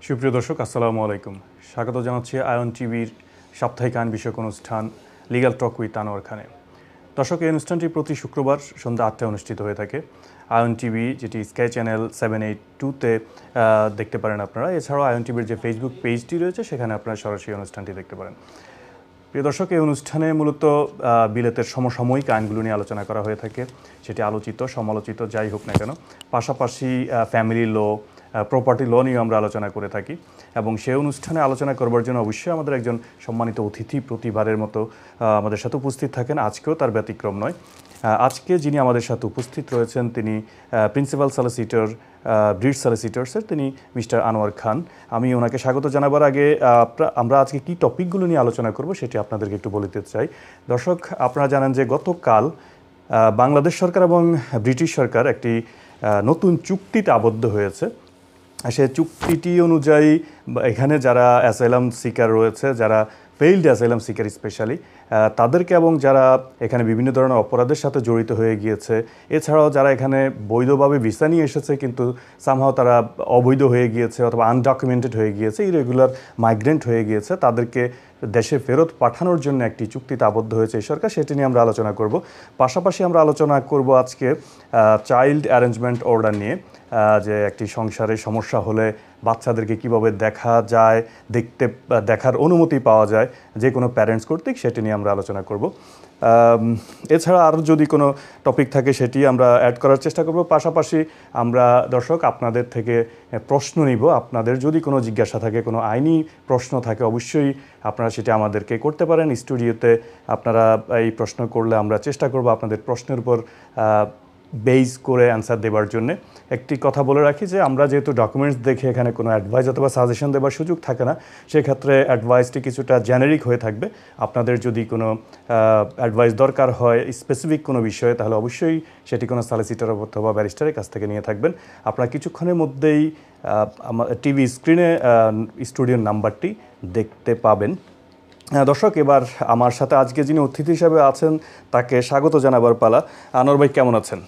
সুপ্রিয় দর্শক আসসালামু আলাইকুম। স্বাগত জানাচ্ছি আয়ন টিভির সাপ্তাহিক আইন বিষয়ক অনুষ্ঠান লিগ্যাল টক উইথ আনোয়ার খানে। দর্শক, এই অনুষ্ঠানটি প্রতি শুক্রবার সন্ধ্যা 8টায় অনুষ্ঠিত হয়ে থাকে। আয়ন টিভি, যেটি স্কাই চ্যানেল 782-তে দেখতে পারেন আপনারা। এছাড়াও আয়ন টিভির যে ফেসবুক পেজটি রয়েছে সেখানে আপনারা সরাসরি অনুষ্ঠানটি দেখতে পারেন। প্রিয় দর্শক, এই অনুষ্ঠানে মূলত বিলেতের সমসাময়িক আইনগুলো নিয়ে আলোচনা করা হয়ে থাকে। সেটি আলোচিত, সমালোচিত যাই হোক না কেন, পাশাপাশি ফ্যামিলি ল, প্রপার্টি ল নিয়ে আমরা আলোচনা করে থাকি। এবং সেই অনুষ্ঠানে আলোচনা করবার জন্য অবশ্যই আমাদের একজন সম্মানিত অতিথি প্রতিবারের মতো আমাদের সাথে উপস্থিত থাকেন। আজকেও তার ব্যতিক্রম নয়। আজকে যিনি আমাদের সাথে উপস্থিত রয়েছেন তিনি প্রিন্সিপাল সলিসিটর, ব্রিড সলিসিটরসের, তিনি মিস্টার আনোয়ার খান। আমি ওনাকে স্বাগত জানাবার আগে আমরা আজকে কী টপিকগুলো নিয়ে আলোচনা করব সেটি আপনাদেরকে একটু বলতে চাই। দর্শক, আপনারা জানেন যে গতকাল বাংলাদেশ সরকার এবং ব্রিটিশ সরকার একটি নতুন চুক্তিতে আবদ্ধ হয়েছে। সে চুক্তিটি অনুযায়ী এখানে যারা অ্যাসাইলাম সিকার রয়েছে, যারা ফেইল্ড অ্যাসাইলাম সিকার স্পেশালি, তাদেরকে এবং যারা এখানে বিভিন্ন ধরনের অপরাধের সাথে জড়িত হয়ে গিয়েছে, এছাড়াও যারা এখানে বৈধভাবে ভিসা নিয়ে এসেছে কিন্তু সামহাও তারা অবৈধ হয়ে গিয়েছে অথবা আনডকুমেন্টেড হয়ে গিয়েছে, ইরেগুলার মাইগ্রেন্ট হয়ে গিয়েছে, তাদেরকে দেশে ফেরত পাঠানোর জন্য একটি চুক্তিতে আবদ্ধ হয়েছে এই সরকার। সেটি নিয়ে আমরা আলোচনা করব। পাশাপাশি আমরা আলোচনা করব আজকে চাইল্ড অ্যারেঞ্জমেন্ট অর্ডার নিয়ে, যে একটি সংসারে সমস্যা হলে বাচ্চাদেরকে কীভাবে দেখা যায়, দেখার অনুমতি পাওয়া যায় যে কোনো প্যারেন্টস কর্তৃক, সেটি নিয়ে আমরা আলোচনা করব। এছাড়া আরও যদি কোনো টপিক থাকে সেটি আমরা অ্যাড করার চেষ্টা করব। পাশাপাশি আমরা দর্শক আপনাদের থেকে প্রশ্ন নিব। আপনাদের যদি কোনো জিজ্ঞাসা থাকে, কোনো আইনি প্রশ্ন থাকে, অবশ্যই আপনারা সেটা আমাদেরকে করতে পারেন। স্টুডিওতে আপনারা এই প্রশ্ন করলে আমরা চেষ্টা করব আপনাদের প্রশ্নের উপর বেস করে অ্যান্সার দেওয়ার জন্য। একটি কথা বলে রাখি যে আমরা যেহেতু ডকুমেন্টস দেখে এখানে কোনো অ্যাডভাইস অথবা সাজেশন দেওয়ার সুযোগ থাকে না, সেক্ষেত্রে অ্যাডভাইসটি কিছুটা জেনারিক হয়ে থাকবে। আপনাদের যদি কোনো অ্যাডভাইস দরকার হয় স্পেসিফিক কোনো বিষয়ে, তাহলে অবশ্যই সেটি কোনো সলিসিটর অথবা ব্যারিস্টারের কাছ থেকে নিয়ে থাকবেন। আপনারা কিছুক্ষণের মধ্যেই টিভি স্ক্রিনে স্টুডিওর নাম্বারটি দেখতে পাবেন। দর্শক, এবার আমার সাথে আজকে যিনি অতিথি হিসাবে আছেন তাকে স্বাগত জানাবার পালা। আনোয়ার ভাই, কেমন আছেন?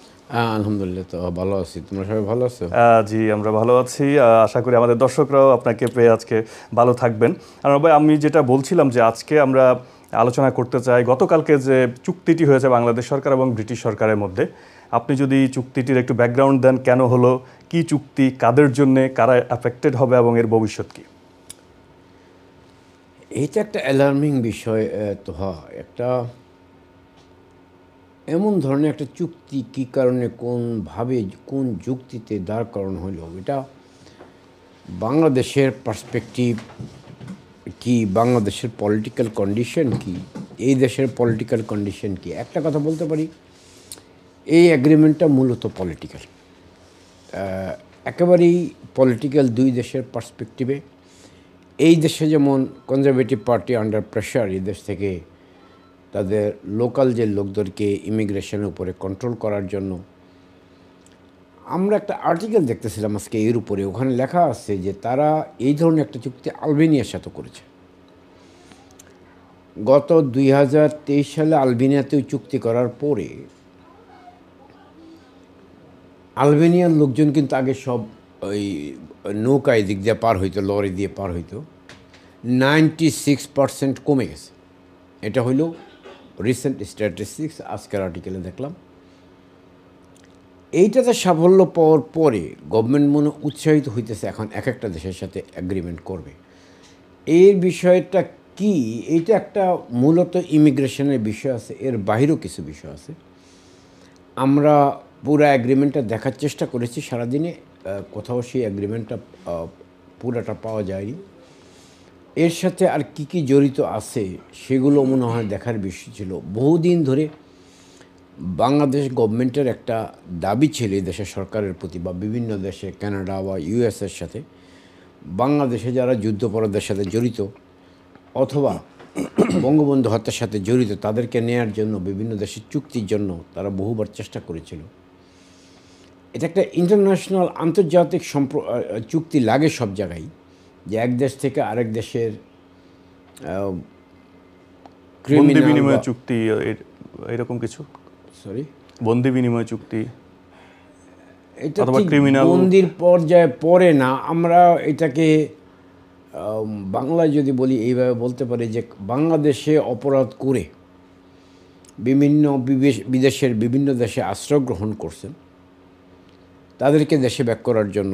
আলহামদুলিল্লাহ, তো ভালো আছি। তোমরা সবাই ভালো আছো? জি, আমরা ভালো আছি। আশা করি আমাদের দর্শকরাও আপনাকে পেয়ে আজকে ভালো থাকবেন। আনোয়ার ভাই, আমি যেটা বলছিলাম যে আজকে আমরা আলোচনা করতে চাই গতকালকে যে চুক্তিটি হয়েছে বাংলাদেশ সরকার এবং ব্রিটিশ সরকারের মধ্যে। আপনি যদি চুক্তিটির একটু ব্যাকগ্রাউন্ড দেন, কেন হলো, কি চুক্তি, কাদের জন্যে, কারা অ্যাফেক্টেড হবে এবং এর ভবিষ্যৎ কী? এইটা একটা অ্যালার্মিং বিষয়। তো একটা এমন ধরনের একটা চুক্তি কী কারণে, কোনভাবে, কোন যুক্তিতে দাঁড় করানো হলো, এটা বাংলাদেশের পার্সপেক্টিভ কি, বাংলাদেশের পলিটিক্যাল কন্ডিশন কি, এই দেশের পলিটিক্যাল কন্ডিশন কি। একটা কথা বলতে পারি, এই অ্যাগ্রিমেন্টটা মূলত পলিটিক্যাল, একেবারেই পলিটিক্যাল। দুই দেশের পার্সপেক্টিভে এই দেশে যেমন কনজারভেটিভ পার্টি আন্ডার প্রেশার এই দেশ থেকে তাদের লোকাল যে লোকদেরকে ইমিগ্রেশনের উপরে কন্ট্রোল করার জন্য। আমরা একটা আর্টিকেল দেখতেছিলাম আজকে এর উপরে, ওখানে লেখা আছে যে তারা এই ধরনের একটা চুক্তি আলবেনিয়ার সাথে করেছে। গত 2023 সালে আলবেনিয়াতেও চুক্তি করার পরে আলবেনিয়ার লোকজন কিন্তু আগে সব ওই নৌকায় দিক দিয়ে পার হইতো, লরি দিয়ে পার হইতো, 96% কমে গেছে। এটা হইল রিসেন্ট স্ট্যাটিস্টিক্স, আজকের আর্টিকেলে দেখলাম। এইটাতে সাফল্য পাওয়ার পরে গভর্নমেন্ট মনে উৎসাহিত হইতেছে, এখন এক একটা দেশের সাথে অ্যাগ্রিমেন্ট করবে। এর বিষয়টা কি, এইটা একটা মূলত ইমিগ্রেশনের বিষয় আছে, এর বাহিরেও কিছু বিষয় আছে। আমরা পুরো অ্যাগ্রিমেন্টটা দেখার চেষ্টা করেছি সারাদিনে, কোথাও সেই অ্যাগ্রিমেন্টটা পুরাটা পাওয়া যায়নি। এর সাথে আর কি কি জড়িত আছে সেগুলো মনে হয় দেখার বিষয় ছিল। বহুদিন ধরে বাংলাদেশ গভর্নমেন্টের একটা দাবি ছিল এই দেশের সরকারের প্রতি, বা বিভিন্ন দেশে, কানাডা বা ইউএসের সাথে, বাংলাদেশে যারা যুদ্ধাপরাধের সাথে জড়িত অথবা বঙ্গবন্ধু হত্যার সাথে জড়িত তাদেরকে নেয়ার জন্য বিভিন্ন দেশের চুক্তির জন্য তারা বহুবার চেষ্টা করেছিল। এটা একটা ইন্টারন্যাশনাল, আন্তর্জাতিক চুক্তি লাগে সব জায়গায়, যে এক দেশ থেকে আরেক দেশের বন্দি বিনিময় চুক্তি, এরকম কিছু। সরি, বন্দি বিনিময় চুক্তি, এটা ঠিক বন্দির পর্যায়ে পড়ে না। আমরা এটাকে বাংলায় যদি বলি এইভাবে বলতে পারি যে বাংলাদেশে অপরাধ করে বিভিন্ন বিদেশের বিভিন্ন দেশে আশ্রয় গ্রহণ করছেন, তাদেরকে দেশে ব্যাক করার জন্য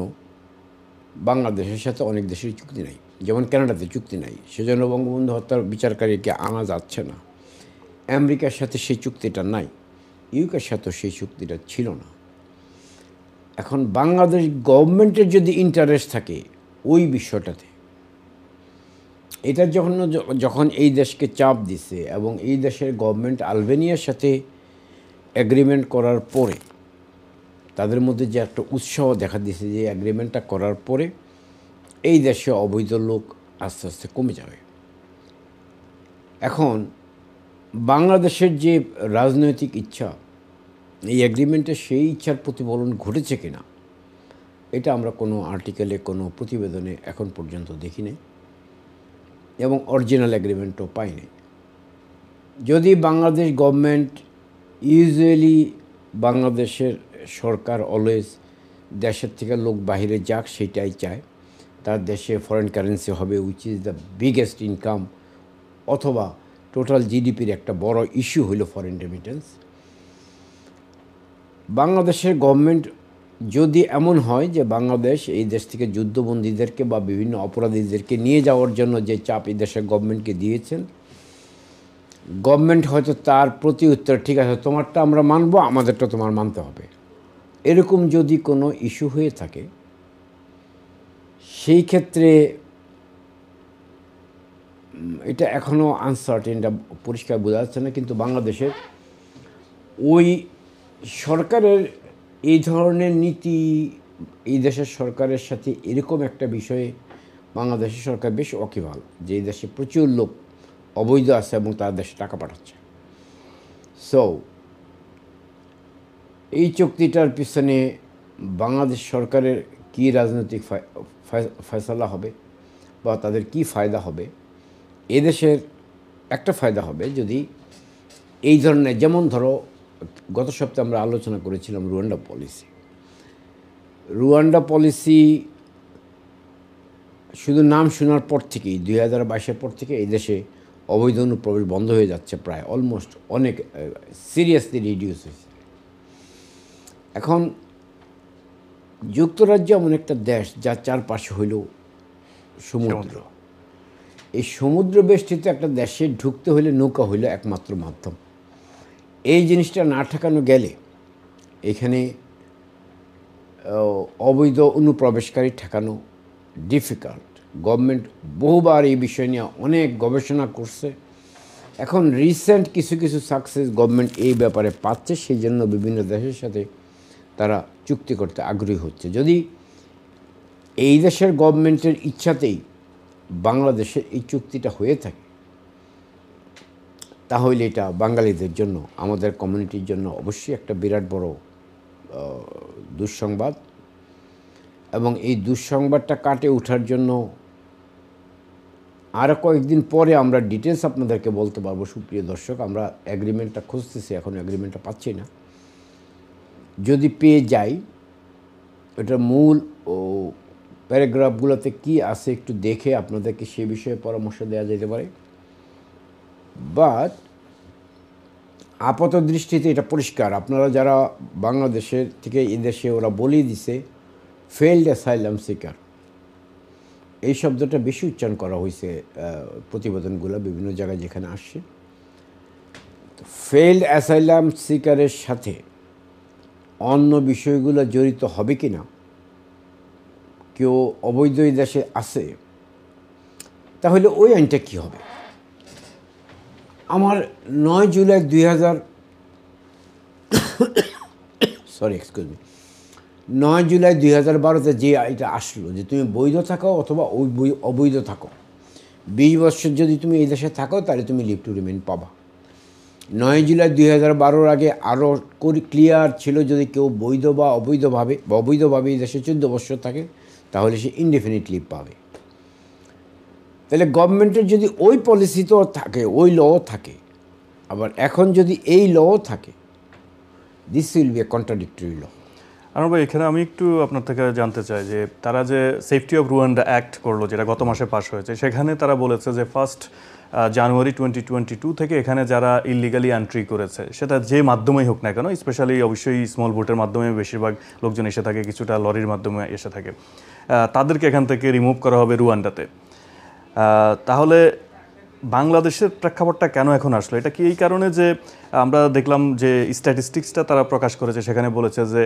বাংলাদেশের সাথে অনেক দেশের চুক্তি নাই, যেমন কানাডাতে চুক্তি নাই, সেজন্য বঙ্গবন্ধু হত্যার বিচারকারীকে আনা যাচ্ছে না। আমেরিকার সাথে সেই চুক্তিটা নাই, ইউকের সাথেও সেই চুক্তিটা ছিল না। এখন বাংলাদেশ গভর্নমেন্টের যদি ইন্টারেস্ট থাকে ওই বিষয়টাতে, এটার যখন এই দেশকে চাপ দিছে এবং এই দেশের গভর্নমেন্ট আলবেনিয়ার সাথে এগ্রিমেন্ট করার পরে তাদের মধ্যে যে একটা উৎসাহ দেখা দিয়েছে যে এগ্রিমেন্টটা করার পরে এই দেশে অবৈধ লোক আস্তে আস্তে কমে যাবে। এখন বাংলাদেশের যে রাজনৈতিক ইচ্ছা, এই এগ্রিমেন্টে সেই ইচ্ছার প্রতিফলন ঘটেছে কিনা এটা আমরা কোনো আর্টিকেলে, কোনো প্রতিবেদনে এখন পর্যন্ত দেখি নাই এবং অরিজিনাল এগ্রিমেন্টও পাইনি। যদি বাংলাদেশ গভর্নমেন্ট, ইউজুয়ালি বাংলাদেশের সরকার অলওয়েজ দেশের থেকে লোক বাহিরে যাক সেটাই চায়, তার দেশে ফরেন কারেন্সি হবে which is the biggest income, অথবা টোটাল জিডিপির একটা বড় ইস্যু হইল ফরেন রেমিটেন্স। বাংলাদেশের গভর্নমেন্ট যদি এমন হয় যে বাংলাদেশ এই দেশ থেকে যুদ্ধবন্দীদেরকে বা বিভিন্ন অপরাধীদেরকে নিয়ে যাওয়ার জন্য যে চাপ এই দেশের গভর্নমেন্টকে দিয়েছেন, গভর্নমেন্ট হয়তো তার প্রতি উত্তর, ঠিক আছে তোমারটা আমরা মানব, আমাদেরটা তোমার মানতে হবে, এরকম যদি কোনো ইস্যু হয়ে থাকে, সেই ক্ষেত্রে এটা এখনও আনসার্টেন, এটা পরিষ্কার বোঝা যাচ্ছে না। কিন্তু বাংলাদেশের ওই সরকারের এই ধরনের নীতি, এই দেশের সরকারের সাথে এরকম একটা বিষয়ে বাংলাদেশের সরকার বেশ ওয়াকিবহাল যে এই দেশে প্রচুর লোক অবৈধ আছে এবং তার দেশে টাকা পাঠাচ্ছে। সো এই চুক্তিটার পিছনে বাংলাদেশ সরকারের কী রাজনৈতিক ফয়সালা হবে বা তাদের কি ফায়দা হবে, এদেশের একটা ফায়দা হবে যদি এই ধরনের, যেমন ধরো গত সপ্তাহে আমরা আলোচনা করেছিলাম রুয়ান্ডা পলিসি। রুয়ান্ডা পলিসি শুধু নাম শোনার পর থেকেই 2022-এর পর থেকে এই দেশে অবৈধ অনুপ্রবেশ বন্ধ হয়ে যাচ্ছে, প্রায় অলমোস্ট অনেক সিরিয়াসলি রিডিউস হয়েছে। এখন যুক্তরাজ্য এমন একটা দেশ যার চারপাশে হইল সমুদ্র। এই সমুদ্র বেষ্টিত একটা দেশে ঢুকতে হলে নৌকা হইল একমাত্র মাধ্যম। এই জিনিসটা না ঠেকানো গেলে এখানে অবৈধ অনুপ্রবেশকারী ঠেকানো ডিফিকাল্ট। গভর্নমেন্ট বহুবার এই বিষয় নিয়ে অনেক গবেষণা করছে। এখন রিসেন্ট কিছু কিছু সাকসেস গভর্নমেন্ট এই ব্যাপারে পাচ্ছে, সেই জন্য বিভিন্ন দেশের সাথে তারা চুক্তি করতে আগ্রহী হচ্ছে। যদি এই দেশের গভর্নমেন্টের ইচ্ছাতেই বাংলাদেশের এই চুক্তিটা হয়ে থাকে, তাহলে এটা বাঙালিদের জন্য, আমাদের কমিউনিটির জন্য অবশ্যই একটা বিরাট বড় দুঃসংবাদ। এবং এই দুঃসংবাদটা কাটে ওঠার জন্য আরও কয়েকদিন পরে আমরা ডিটেলস আপনাদেরকে বলতে পারবো। সুপ্রিয় দর্শক, আমরা অ্যাগ্রিমেন্টটা খুঁজতেছি, এখন অ্যাগ্রিমেন্টটা পাচ্ছি না। যদি পেয়ে যাই, এটার মূল ও প্যারাগ্রাফগুলোতে কি আছে একটু দেখে আপনাদেরকে সে বিষয়ে পরামর্শ দেওয়া যেতে পারে। বাট আপাত দৃষ্টিতে এটা পরিষ্কার, আপনারা যারা বাংলাদেশের থেকে এদেশে ওরা বলেই দিছে ফেইল্ড অ্যাসাইলাম সিকার, এই শব্দটা বেশি উচ্চারণ করা হয়েছে প্রতিবেদনগুলো বিভিন্ন জায়গায় যেখানে আসছে। ফেইল্ড অ্যাসাইলাম সিকারের সাথে অন্য বিষয়গুলো জড়িত হবে কি না, কেউ অবৈধ দেশে আছে, তাহলে ওই আইনটা কী হবে। আমার 9 জুলাই 2012-তে যে এটা আসলো যে তুমি বৈধ থাকো অথবা অবৈধ থাকো, 20 বছর যদি তুমি এই দেশে থাকো তাহলে তুমি লিভ টু রিমেইন পাবা। 9 জুলাই 2012-র আগে আরও ক্লিয়ার ছিল, যদি কেউ বৈধ বা অবৈধভাবে এই দেশে 14 বছর থাকে তাহলে সে ইনডেফিনিট লিভ পাবে। তাহলে গভর্নমেন্টের যদি ওই পলিসি তো থাকে, ওই ল থাকে, আবার এখন যদি এই ল থাকে, this will be a contradictory law. Anwar ভাই, এখানে আমি একটু আপনার থেকে জানতে চাই যে তারা যে সেফটি অফ রুয়ান্ডা অ্যাক্ট করলো, যেটা গত মাসে পাশ হয়েছে, সেখানে তারা বলেছে যে ফার্স্ট জানুয়ারি 2022 থেকে এখানে যারা ইলিগালি এন্ট্রি করেছে, সেটা যে মাধ্যমেই হোক না কেন, স্পেশালি অবশ্যই স্মল বোটের মাধ্যমে বেশিরভাগ লোকজন এসে থাকে, কিছুটা লরির মাধ্যমে এসে থাকে, তাদেরকে এখান থেকে রিমুভ করা হবে রুয়ান্ডাতে। তাহলে বাংলাদেশের প্রেক্ষাপটটা কেন এখন আসলো? এটা কি এই কারণে যে আমরা দেখলাম যে স্ট্যাটিস্টিক্সটা তারা প্রকাশ করেছে, সেখানে বলেছে যে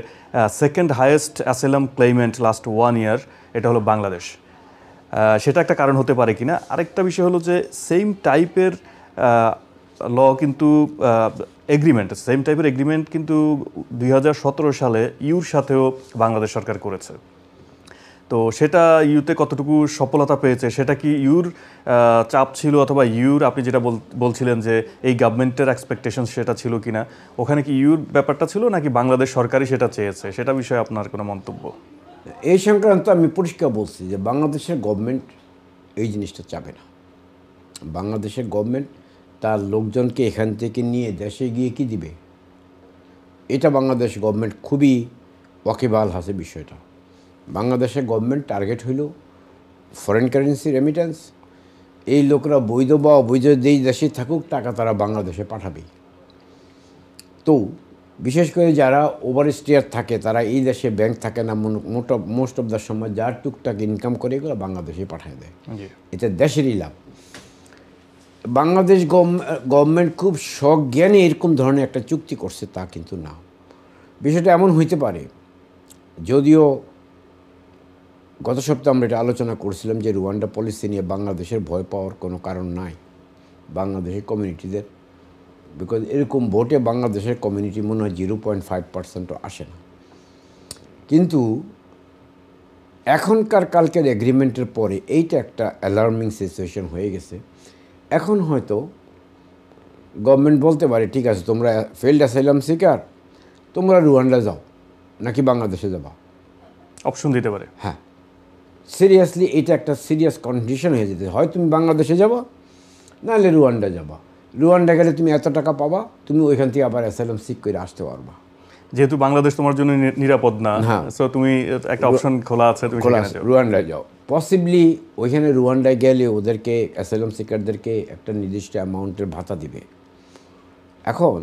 সেকেন্ড হাইয়েস্ট অ্যাসাইলাম ক্লেইমেন্ট লাস্ট 1 ইয়ার এটা হলো বাংলাদেশ, সেটা একটা কারণ হতে পারে কিনা? আরেকটা বিষয় হলো যে সেম টাইপের ল কিন্তু সেম টাইপের এগ্রিমেন্ট কিন্তু 2017 সালে ইউর সাথেও বাংলাদেশ সরকার করেছে। তো সেটা ইউতে কতটুকু সফলতা পেয়েছে, সেটা কি ইউর চাপ ছিল, অথবা ইউর আপনি যেটা বলছিলেন যে এই গভর্নমেন্টের এক্সপেকটেশন সেটা ছিল কিনা, ওখানে কি ইউর ব্যাপারটা ছিল নাকি বাংলাদেশ সরকারই সেটা চেয়েছে? সেটা বিষয়ে আপনার কোনো মন্তব্য? এই সংক্রান্ত আমি পরিষ্কার বলছি যে বাংলাদেশের গভর্নমেন্ট এই জিনিসটা চাবে না। বাংলাদেশের গভর্নমেন্ট তার লোকজনকে এখান থেকে নিয়ে দেশে গিয়ে কি দিবে, এটা বাংলাদেশ গভর্নমেন্ট খুবই ওয়াকিবহাল আছে বিষয়টা। বাংলাদেশের গভর্নমেন্ট টার্গেট হইল ফরেন কারেন্সি রেমিটেন্স। এই লোকরা বৈধ বা অবৈধ যেই দেশে থাকুক, টাকা তারা বাংলাদেশে পাঠাবে। তো বিশেষ করে যারা ওভার স্টেয়ার থাকে, তারা এই দেশে ব্যাংক থাকে না, মোস্ট অফ দ্য সময় যার টুকটাক ইনকাম করে এগুলো বাংলাদেশে পাঠিয়ে দেয়। এতে দেশেরই লাভ। বাংলাদেশ গভর্নমেন্ট খুব সজ্ঞানে এরকম ধরনের একটা চুক্তি করছে তা কিন্তু না। বিষয়টা এমন হইতে পারে, যদিও গত সপ্তাহে আমরা এটা আলোচনা করছিলাম যে রুয়ান্ডা পলিসি নিয়ে বাংলাদেশের ভয় পাওয়ার কোনো কারণ নাই বাংলাদেশের কমিউনিটিদের, বিকজ এরকম ভোটে বাংলাদেশের কমিউনিটি মনে হয় 0.5%ও আসে না। কিন্তু এখনকার কালকের এগ্রিমেন্টের পরে এইটা একটা অ্যালার্মিং সিচুয়েশন হয়ে গেছে। এখন হয়তো গভর্নমেন্ট বলতে পারে, ঠিক আছে, তোমরা ফেল্ড অ্যাসাইলাম সিকার, তোমরা রুয়ান্ডা যাও নাকি বাংলাদেশে যাবা, অপশন দিতে পারে। হ্যাঁ, সিরিয়াসলি এটা একটা সিরিয়াস কন্ডিশন হয়ে যেতে, হয় তুমি বাংলাদেশে যাবা নাহলে রুয়ান্ডা যাবা। রুয়ান্ডা গেলে তুমি এত টাকা পাবা, তুমি ওইখান থেকে আবার অ্যাসাইলাম সিক করে আসতে পারবা। যেহেতু বাংলাদেশ তোমার জন্য নিরাপদ না, সো তুমি একটা অপশন খোলা আছে, তুমি রুয়ান্ডায় যাও। পসিবলি ওইখানে রুয়ান্ডায় গেলে ওদেরকে অ্যাসাইলাম সিকারদেরকে একটা নির্দিষ্ট অ্যামাউন্টের ভাতা দিবে। এখন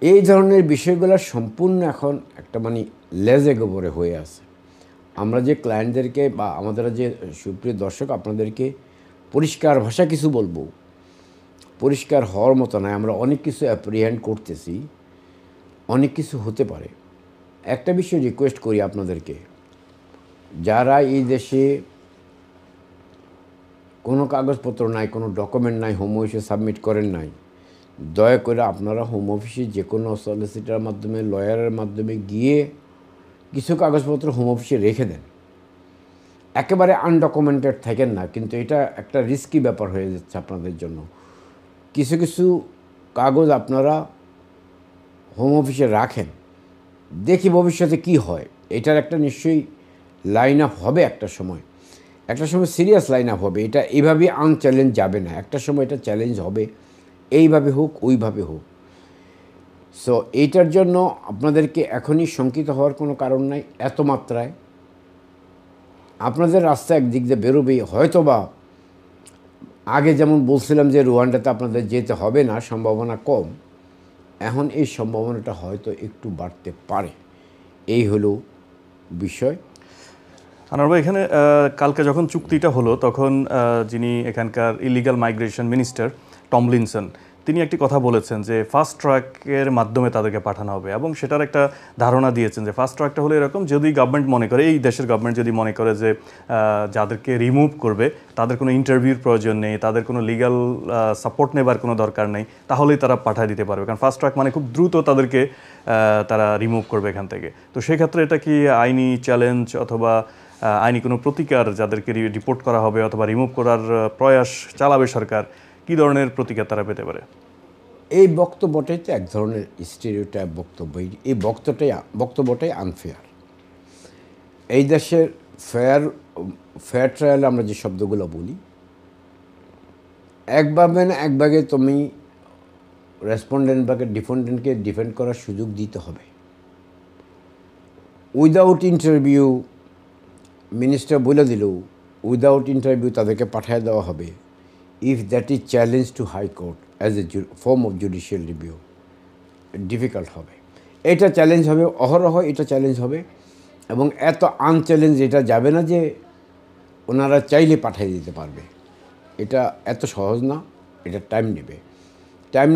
এই ধরনের বিষয়গুলো সম্পূর্ণ এখন একটা মানে লেজে গোবরে হয়ে আছে। আমরা যে ক্লায়েন্টদেরকে বা আমাদের যে সুপ্রিয় দর্শক, আপনাদেরকে পরিষ্কার ভাষা কিছু বলবো, পরিষ্কার হওয়ার মতো নয়। আমরা অনেক কিছু অ্যাপ্রিহেন্ড করতেছি, অনেক কিছু হতে পারে। একটা বিষয় রিকোয়েস্ট করি আপনাদেরকে, যারা এই দেশে কোনো কাগজপত্র নাই, কোনো ডকুমেন্ট নাই, হোম অফিসে সাবমিট করেন নাই, দয়া করে আপনারা হোম অফিসে যে কোনো সলিসিটার মাধ্যমে, লয়ারের মাধ্যমে গিয়ে কিছু কাগজপত্র হোম অফিসে রেখে দেন। একেবারে আনডকুমেন্টেড থাকেন না, কিন্তু এটা একটা রিস্কি ব্যাপার হয়ে যাচ্ছে আপনাদের জন্য। কিছু কিছু কাগজ আপনারা হোম অফিসে রাখেন, দেখি ভবিষ্যতে কি হয়। এটার একটা নিশ্চয়ই লাইন আপ হবে একটা সময় সিরিয়াস লাইন আপ হবে। এটা এইভাবে আনচ্যালেঞ্জ যাবে না, একটা সময় এটা চ্যালেঞ্জ হবে, এইভাবে হোক ওইভাবে হোক। সো এইটার জন্য আপনাদেরকে এখনই শঙ্কিত হওয়ার কোনো কারণ নাই। এত মাত্রায় আপনাদের রাস্তা একদিক দিয়ে বেরোবেই। হয়তো বা আগে যেমন বলছিলাম যে রুয়ান্ডাতে আপনাদের যেতে হবে না, সম্ভাবনা কম, এখন এই সম্ভাবনাটা হয়তো একটু বাড়তে পারে। এই হলো বিষয়। আনোয়ার ভাই, এখানে কালকে যখন চুক্তিটা হলো, তখন যিনি এখানকার ইলিগাল মাইগ্রেশন মিনিস্টার টমলিনসন, তিনি একটি কথা বলেছেন যে ফাস্ট ট্র্যাকের মাধ্যমে তাদেরকে পাঠানো হবে, এবং সেটার একটা ধারণা দিয়েছেন যে ফাস্ট ট্র্যাকটা হলো এরকম, যদি গভর্নমেন্ট মনে করে, এই দেশের গভর্নমেন্ট যদি মনে করে যে যাদেরকে রিমুভ করবে তাদের কোনো ইন্টারভিউর প্রয়োজন নেই, তাদের কোনো লিগাল সাপোর্ট নেবার কোনো দরকার নেই, তাহলেই তারা পাঠিয়ে দিতে পারবে। কারণ ফাস্ট ট্র্যাক মানে খুব দ্রুত তাদেরকে তারা রিমুভ করবে এখান থেকে। তো সেক্ষেত্রে এটা কি আইনি চ্যালেঞ্জ অথবা আইনি কোনো প্রতিকার, যাদেরকে রিপোর্ট করা হবে অথবা রিমুভ করার প্রয়াস চালাবে সরকার, কী ধরনের প্রতিকার তারা পেতে পারে? এই বক্তব্যটাই তো এক ধরনের স্টেরিওটাইপ বক্তব্য। এই বক্তব্যটাই আনফেয়ার। এই দেশের ফেয়ার ট্রায়ালে আমরা যে শব্দগুলো বলি, একভাবে না একভাবে তুমি রেসপন্ডেন্ট বা ডিফেন্ডেন্টকে ডিফেন্ড করার সুযোগ দিতে হবে। উইদাউট ইন্টারভিউ মিনিস্টার বলে দিল উইদাউট ইন্টারভিউ তাদেরকে পাঠিয়ে দেওয়া হবে, if that is challenge two high court as a form of judicial review, difficult হবে। এটা চ্যালেঞ্জ হবে, অহরহ এটা চ্যালেঞ্জ হবে, এবং এত আনচ্যালেঞ্জ এটা যাবে না যে ওনারা চাইলে পাঠিয়ে দিতে পারবে। এটা এত সহজ না, এটা টাইম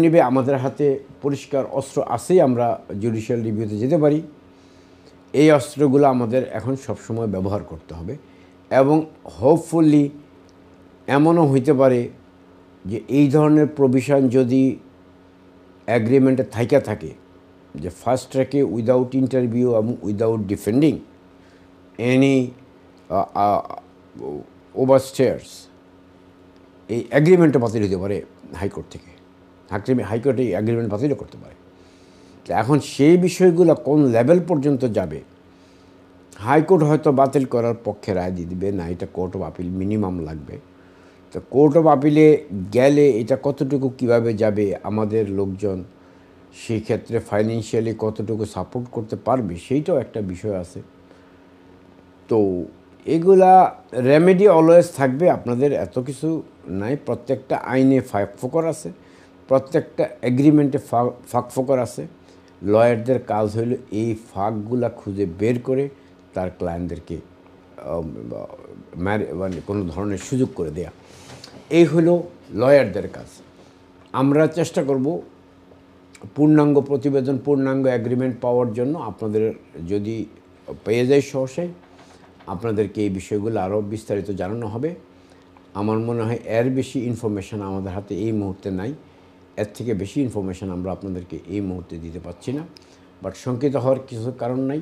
নেবে। আমাদের হাতে পরিষ্কার অস্ত্র আছেই, আমরা জুডিশিয়াল রিভিউতে যেতে পারি। এই অস্ত্রগুলো আমাদের এখন সবসময় ব্যবহার করতে হবে, এবং হোপফুলি এমনও হইতে পারে যে এই ধরনের প্রভিশন যদি অ্যাগ্রিমেন্টে থাকে যে ফার্স্ট ট্র্যাকে উইদাউট ইন্টারভিউ এবং উইদাউট ডিফেন্ডিং এনি ওভারস্টেয়ার্স, এই অ্যাগ্রিমেন্টটা বাতিল হতে পারে হাইকোর্ট থেকে। হাইকোর্ট এই অ্যাগ্রিমেন্ট বাতিল করতে পারে। তো এখন সেই বিষয়গুলো কোন লেভেল পর্যন্ত যাবে, হাইকোর্ট হয়তো বাতিল করার পক্ষে রায় দিয়ে দিবে না, এটা কোর্ট অফ আপিল মিনিমাম লাগবে। তো কোর্ট অফ আপিলে গেলে এটা কতটুকু কিভাবে যাবে, আমাদের লোকজন সেই ক্ষেত্রে ফাইন্যান্সিয়ালি কতটুকু সাপোর্ট করতে পারবে, সেইটাও একটা বিষয় আছে। তো এগুলা রেমেডি অলওয়েজ থাকবে, আপনাদের এত কিছু নাই। প্রত্যেকটা আইনে ফাঁক ফোকর আছে, প্রত্যেকটা এগ্রিমেন্টে ফাঁক ফোকর আছে। লয়ারদের কাজ হইল এই ফাঁকগুলা খুঁজে বের করে তার ক্লায়েন্টদেরকে মানে কোনো ধরনের সুযোগ করে দেয়া, এই হলো লয়ারদের কাজ। আমরা চেষ্টা করব পূর্ণাঙ্গ প্রতিবেদন, পূর্ণাঙ্গ এগ্রিমেন্ট পাওয়ার জন্য। আপনাদের যদি পেয়ে যায় সহসাই, আপনাদেরকে এই বিষয়গুলো আরও বিস্তারিত জানানো হবে। আমার মনে হয় এর বেশি ইনফরমেশান আমাদের হাতে এই মুহূর্তে নাই, এর থেকে বেশি ইনফরমেশান আমরা আপনাদেরকে এই মুহূর্তে দিতে পারছি না। বাট শঙ্কিত হওয়ার কিছু কারণ নাই।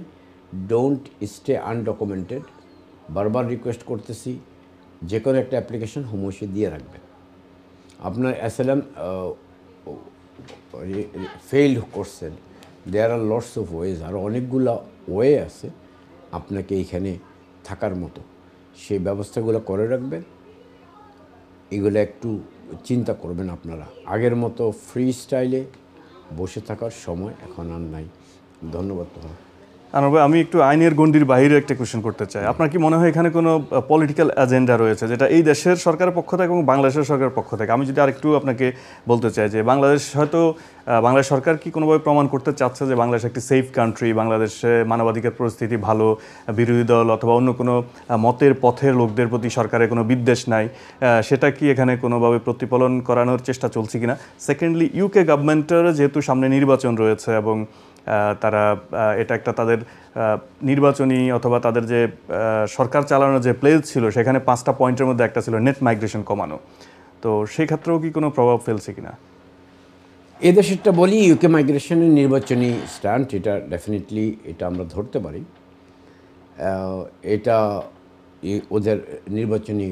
Don't stay undocumented. বারবার রিকোয়েস্ট করতেছি, যে কোনো একটা অ্যাপ্লিকেশন হোমওয়েসে দিয়ে রাখবেন। আপনার অ্যাসাইলাম ফেইল করছেন, দেয়ার আর লটস অফ ওয়েজ, আরও অনেকগুলো ওয়ে আছে আপনাকে এইখানে থাকার মতো। সেই ব্যবস্থাগুলো করে রাখবেন। এগুলো একটু চিন্তা করবেন আপনারা। আগের মতো ফ্রি স্টাইলে বসে থাকার সময় এখন আর নাই। ধন্যবাদ। আনোয়ার ভাই, আমি একটু আইনের গণ্ডির বাইরে একটা কোয়েশ্চেন করতে চাই। আপনার কি মনে হয় এখানে কোনো পলিটিক্যাল এজেন্ডা রয়েছে, যেটা এই দেশের সরকারের পক্ষ থেকে এবং বাংলাদেশের সরকারের পক্ষ থেকে? আমি যদি আরেকটু আপনাকে বলতে চাই যে বাংলাদেশ সরকার কি কোনোভাবে প্রমাণ করতে চাচ্ছে যে বাংলাদেশ একটি সেফ কান্ট্রি, বাংলাদেশে মানবাধিকার পরিস্থিতি ভালো, বিরোধী দল অথবা অন্য কোনো মতের পথের লোকদের প্রতি সরকারের কোনো বিদ্বেষ নাই, সেটা কি এখানে কোনোভাবে প্রতিফলন করানোর চেষ্টা চলছে কিনা? সেকেন্ডলি, ইউকে গভর্নমেন্টের যেহেতু সামনে নির্বাচন রয়েছে এবং তারা এটা একটা তাদের নির্বাচনী অথবা তাদের যে সরকার চালানোর যে প্লেজ ছিল, সেখানে 5টা পয়েন্টের মধ্যে একটা ছিল নেট মাইগ্রেশন কমানো। তো সেই ক্ষেত্রেও কি কোনো প্রভাব ফেলছে কিনা? এদেশেরটা বলি, ইউকে মাইগ্রেশনের নির্বাচনী স্ট্যান্ড, এটা ডেফিনেটলি এটা আমরা ধরতে পারি। এটা ওদের নির্বাচনী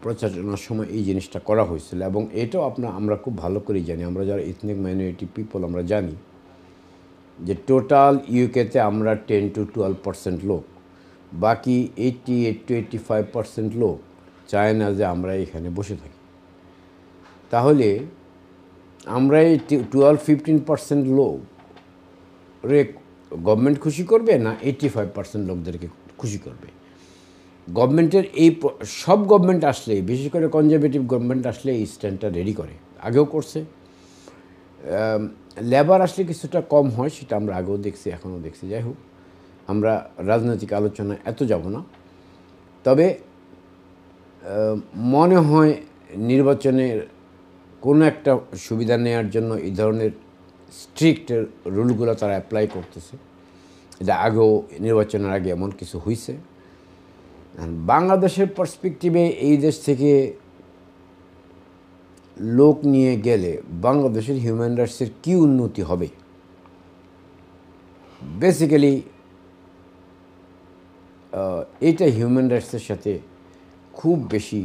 প্রচারণার সময় এই জিনিসটা করা হয়েছিল, এবং এটাও আমরা খুব ভালো করেই জানি, আমরা যারা এথনিক মাইনরিটি পিপল আমরা জানি যে টোটাল ইউকেতে আমরা 10 to 12% লোক, বাকি 88 to 85% লোক চায় না যে আমরা এখানে বসে থাকি। তাহলে আমরা এই 12-15% লোক রে গভর্নমেন্ট খুশি করবে না 85% লোকদেরকে খুশি করবে? গভর্নমেন্টের এই সব গভর্নমেন্ট আসলে, বিশেষ করে কনজারভেটিভ গভর্নমেন্ট আসলে এই স্ট্যান্ডটা রেডি করে, আগেও করছে। লেবার আসলে কিছুটা কম হয়, সেটা আমরা আগেও দেখছি, এখনও দেখছি। যাই হোক, আমরা রাজনৈতিক আলোচনা এত যাব না। তবে মনে হয় নির্বাচনের কোনো একটা সুবিধা নেওয়ার জন্য এই ধরনের স্ট্রিক্ট রুলগুলো তারা অ্যাপ্লাই করতেছে। এটা আগেও নির্বাচনের আগে এমন কিছু হয়েছে। বাংলাদেশের পার্সপেক্টিভে এই দেশ থেকে লোক নিয়ে গেলে বাংলাদেশের হিউম্যান রাইটসের কী উন্নতি হবে? বেসিক্যালি এটা হিউম্যান রাইটসের সাথে খুব বেশি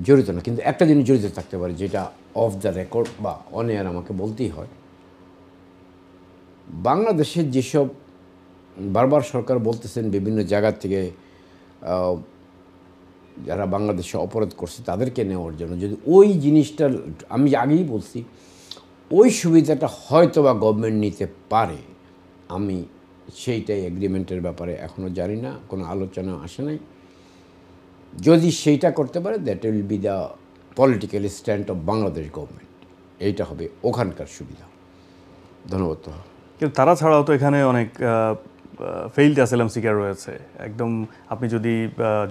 জড়িত না, কিন্তু একটা জিনিস জড়িত থাকতে পারে, যেটা অফ দ্য রেকর্ড বা অন এয়ার আমাকে বলতেই হয়। বাংলাদেশের যেসব বারবার সরকার বলতেছেন বিভিন্ন জায়গা থেকে যারা বাংলাদেশে অপরাধ করছে তাদেরকে নেওয়ার জন্য, যদি ওই জিনিসটা, আমি আগেই বলছি, ওই সুবিধাটা হয়তো বা গভর্নমেন্ট নিতে পারে, আমি সেইটাই এগ্রিমেন্টের ব্যাপারে এখনও জানি না, কোনো আলোচনা আসে নাই। যদি সেইটা করতে পারে, that will be the political stand of Bangladesh government. এইটা হবে ওখানকার সুবিধা। ধন্যবাদ। কিন্তু তারা ছাড়াও তো এখানে অনেক ফেইল্ড অ্যাসাইলাম সিকার রয়েছে। একদম আপনি যদি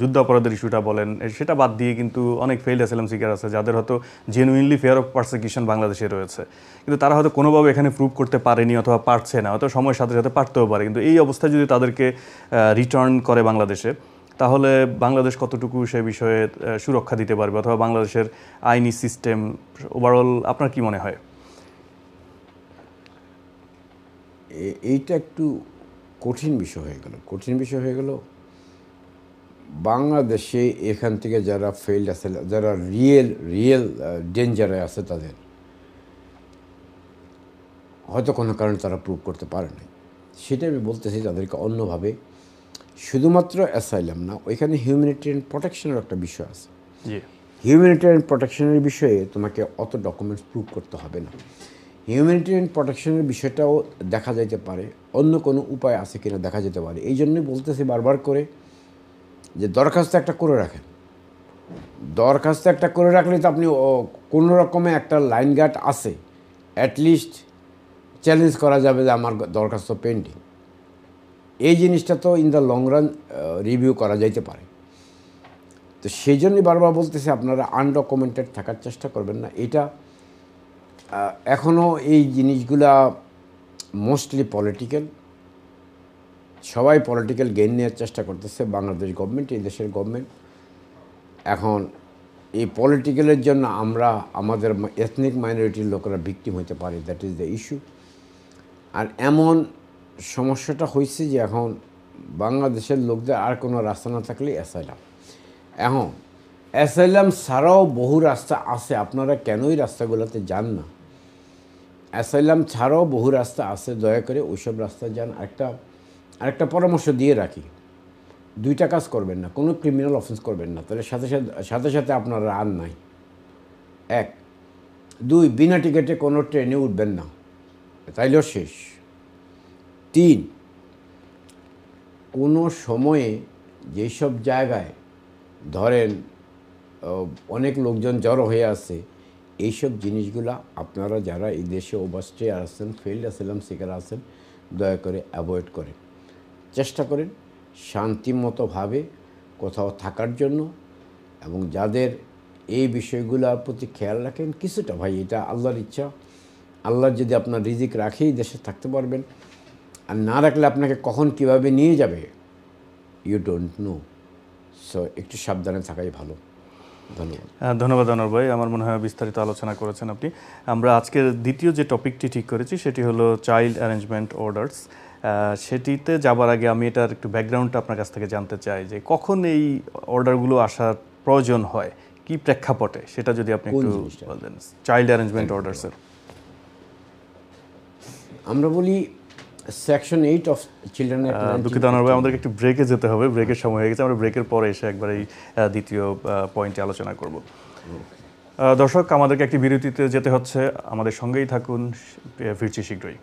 যুদ্ধ অপরাধের ইস্যুটা বলেন, সেটা বাদ দিয়ে কিন্তু অনেক ফেইল্ড অ্যাসাইলাম সিকার আছে যাদের হয়তো জেনুইনলি ফেয়ার অফ পারসিকিউশন বাংলাদেশে রয়েছে, কিন্তু তারা হয়তো কোনোভাবে এখানে প্রুভ করতে পারেনি অথবা পারছে না, হয়তো সময়ের সাথে সাথে পারতেও পারে। কিন্তু এই অবস্থায় যদি তাদেরকে রিটার্ন করে বাংলাদেশে, তাহলে বাংলাদেশ কতটুকু সে বিষয়ে সুরক্ষা দিতে পারবে, অথবা বাংলাদেশের আইনি সিস্টেম ওভারঅল আপনার কি মনে হয়? এইটা একটু কঠিন বিষয় হয়ে গেল। বাংলাদেশে এখান থেকে যারা ফেইল্ড আছে, যারা রিয়েল ডেঞ্জারে আছে, তাদের হয়তো কোনো কারণে তারা প্রুভ করতে পারে না। সেটা আমি বলতেছি, তাদেরকে অন্যভাবে, শুধুমাত্র অ্যাসাইলাম না, ওইখানে হিউম্যানিটেরিয়ান প্রোটেকশনের একটা বিষয় আছে। হিউম্যানিটেরিয়ান প্রোটেকশনের বিষয়ে তোমাকে অত ডকুমেন্টস প্রুভ করতে হবে না। হিউম্যানিটেরিয়ান প্রোটেকশনের বিষয়টাও দেখা যাইতে পারে, অন্য কোনো উপায় আছে কিনা দেখা যেতে পারে। এই জন্যই বলতেছি বারবার করে যে দরখাস্ত একটা করে রাখেন। দরখাস্ত একটা করে রাখলে তো আপনি কোনো রকমে একটা লাইন গার্ড আছে, অ্যাটলিস্ট চ্যালেঞ্জ করা যাবে যে আমার দরখাস্ত পেন্ডিং। এই জিনিসটা তো in the long run review করা যাইতে পারে। তো সেই জন্যই বারবার বলতেছি, আপনারা আনডকুমেন্টেড থাকার চেষ্টা করবেন না। এটা এখনও এই জিনিসগুলা মোস্টলি পলিটিক্যাল, সবাই পলিটিক্যাল গেইন নেওয়ার চেষ্টা করতেছে। বাংলাদেশ গভর্নমেন্ট, এই দেশের গভর্নমেন্ট, এখন এই পলিটিক্যালের জন্য আমরা আমাদের এথনিক মাইনরিটির লোকেরা ভিকটিম হতে পারি, দ্যাট ইজ দ্য ইস্যু। আর এমন সমস্যাটা হয়েছে যে এখন বাংলাদেশের লোকদের আর কোনো রাস্তা না থাকলে অ্যাসাইলাম। এখন অ্যাসাইলাম ছাড়াও বহু রাস্তা আছে, আপনারা কেনই রাস্তাগুলোতে যান না? অ্যাসাইলাম ছাড়াও বহু রাস্তা আছে, দয়া করে ওইসব রাস্তায় যান। আরেকটা পরামর্শ দিয়ে রাখি, দুইটা কাজ করবেন না, কোনো ক্রিমিনাল অফেন্স করবেন না, তাহলে সাথে সাথে আপনার আর নাই। 1, 2, বিনা টিকিটে কোনো ট্রেনে উঠবেন না, তাইলেও শেষ। 3, কোনো সময়ে যেসব জায়গায় ধরেন অনেক লোকজন জড়ো হয়ে আছে, এইসব জিনিসগুলা আপনারা যারা এই দেশে ওভারস্টে আছেন, ফেইল্ড অ্যাসাইলাম সিকার আছেন, দয়া করে অ্যাভয়েড করেন। চেষ্টা করেন শান্তিমতোভাবে কোথাও থাকার জন্য, এবং যাদের এই বিষয়গুলোর প্রতি খেয়াল রাখেন কিছুটা, ভাই এটা আল্লাহর ইচ্ছা। আল্লাহ যদি আপনার রিজিক রাখেই দেশে থাকতে পারবেন, আর না রাখলে আপনাকে কখন কিভাবে নিয়ে যাবে ইউ ডোন্ট নো। সো একটু সাবধানে থাকাই ভালো। ধন্যবাদ আনোয়ার ভাই, আমার মনে হয় বিস্তারিত আলোচনা করেছেন আপনি। আমরা আজকের দ্বিতীয় যে টপিকটি ঠিক করেছি সেটি হলো চাইল্ড অ্যারেঞ্জমেন্ট অর্ডার্স। সেটিতে যাবার আগে আমি এটার একটু ব্যাকগ্রাউন্ডটা আপনার কাছ থেকে জানতে চাই, যে কখন এই অর্ডারগুলো আসার প্রয়োজন হয়, কি প্রেক্ষাপটে, সেটা যদি আপনি একটু বলেন। চাইল্ড অ্যারেঞ্জমেন্ট অর্ডার্সের আমরা বলি সেকশন 8 অফ চিলড্রেন অ্যাক্ট। দুঃখিত আনোয়ার ভাই, আমাদেরকে একটু ব্রেকে যেতে হবে, ব্রেকের সময় হয়ে গেছে। আমরা ব্রেকের পরে এসে একবার এই দ্বিতীয় পয়েন্টে আলোচনা করব। দর্শক, আমাদেরকে একটি বিরতিতে যেতে হচ্ছে, আমাদের সঙ্গেই থাকুন, ফিরছি শীঘ্রই।